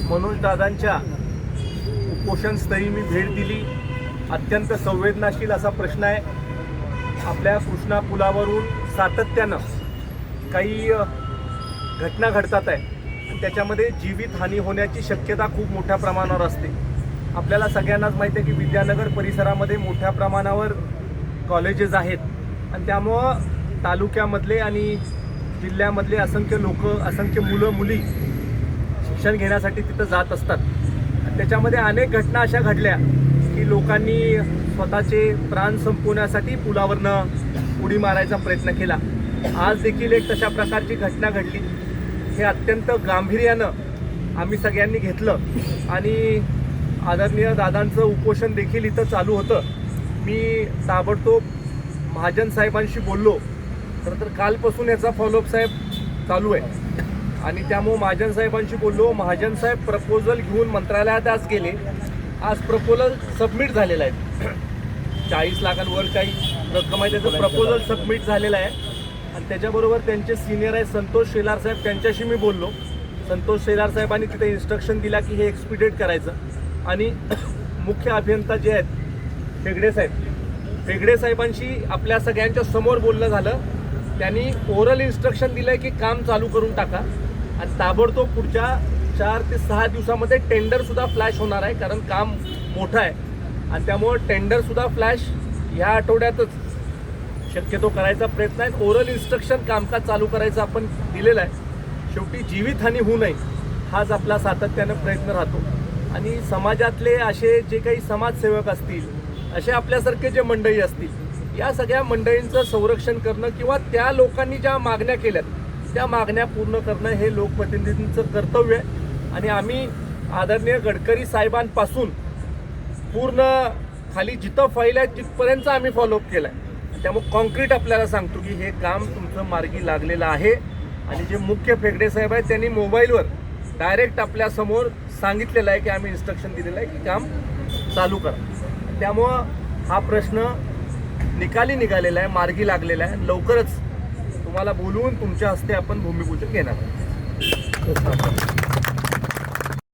मनोज दादांच्या उपोषणस्थळी मी भेट दिली। अत्यंत संवेदनशील असा प्रश्न आहे। आपल्या कृष्णा पुलावरून सातत्यानं काही घटना घडतात आहे आणि त्याच्यामध्ये जीवितहानी होण्याची शक्यता खूप मोठ्या प्रमाणावर असते। आपल्याला सगळ्यांनाच माहिती आहे की विद्यानगर परिसरामध्ये मोठ्या प्रमाणावर कॉलेजेस आहेत आणि त्यामुळं तालुक्यामधले आणि जिल्ह्यामधले असंख्य लोक, असंख्य मुलं मुली शिक्षण घेण्यासाठी तिथं जात असतात। त्याच्यामध्ये अनेक घटना अशा घडल्या की लोकांनी स्वतःचे प्राण संपवण्यासाठी पुलावरनं उडी मारायचा प्रयत्न केला। आज देखील एक तशा प्रकारची घटना घडली। हे अत्यंत गांभीर्यानं आम्ही सगळ्यांनी घेतलं आणि आदरणीय दादांचं उपोषण देखील इथं चालू होतं। मी ताबडतोब महाजन साहेबांशी बोललो। खरं तर कालपासून याचा फॉलोअप साहेब चालू आहे आणि त्यामुळे महाजन साहेबांशी बोललो। महाजन साहेब प्रपोजल घेऊन मंत्रालयात आज गेले। आज प्रपोजल सबमिट झालेलं आहे। 40 लाखांवर काही रक्कम आहे, त्याचं प्रपोजल सबमिट झालेलं आहे आणि त्याच्याबरोबर त्यांचे सिनियर आहे संतोष शेलार साहेब, त्यांच्याशी मी बोललो। संतोष शेलार साहेबांनी तिथे इन्स्ट्रक्शन दिला की हे एक्सपिडेट करायचं आणि मुख्य अभियंता जे आहेत फेगडे साहेबांशी आपल्या सगळ्यांच्या समोर बोलणं झालं। त्यांनी ओरल इन्स्ट्रक्शन दिलं आहे की काम चालू करून टाका आणि ताबडतोब पुढच्या 4 ते 6 दिवसामध्ये टेंडरसुद्धा फ्लॅश होणार आहे, कारण काम मोठं आहे आणि त्यामुळं टेंडरसुद्धा फ्लॅश ह्या आठवड्यातच शक्यतो करायचा प्रयत्न आहे। ओरल इन्स्ट्रक्शन कामकाज चालू करायचं आपण दिलेलं आहे। शेवटी जीवितहानी होऊ नये हाच आपला सातत्यानं प्रयत्न राहतो आणि समाजातले असे जे काही समाजसेवक असतील, असे आपल्यासारखे जे मंडळी असतील, या सगळ्या मंडळींचं संरक्षण करणं किंवा त्या लोकांनी ज्या मागण्या केल्यात त्या मागण्या पूर्ण करणं हे लोकप्रतिनिधींचं कर्तव्य आहे आणि आम्ही आदरणीय गडकरी साहेबांपासून पूर्ण खाली जिथं फाईल आहे तिथपर्यंत आम्ही फॉलोअप केला आहे। त्यामुळे कॉन्क्रीट आपल्याला सांगतो की हे काम तुमचं मार्गी लागलेलं आहे आणि जे मुख्य फेगडे साहेब आहेत त्यांनी मोबाईलवर डायरेक्ट आपल्यासमोर सांगितलेलं आहे की आम्ही इन्स्ट्रक्शन दिलेलं आहे की काम चालू करा। त्यामुळं हा प्रश्न निकाली निघालेला आहे, मार्गी लागलेला आहे। लवकरच तुम्हाला बोलवून तुमच्या हस्ते आपण भूमिपूजन घेणार आहोत।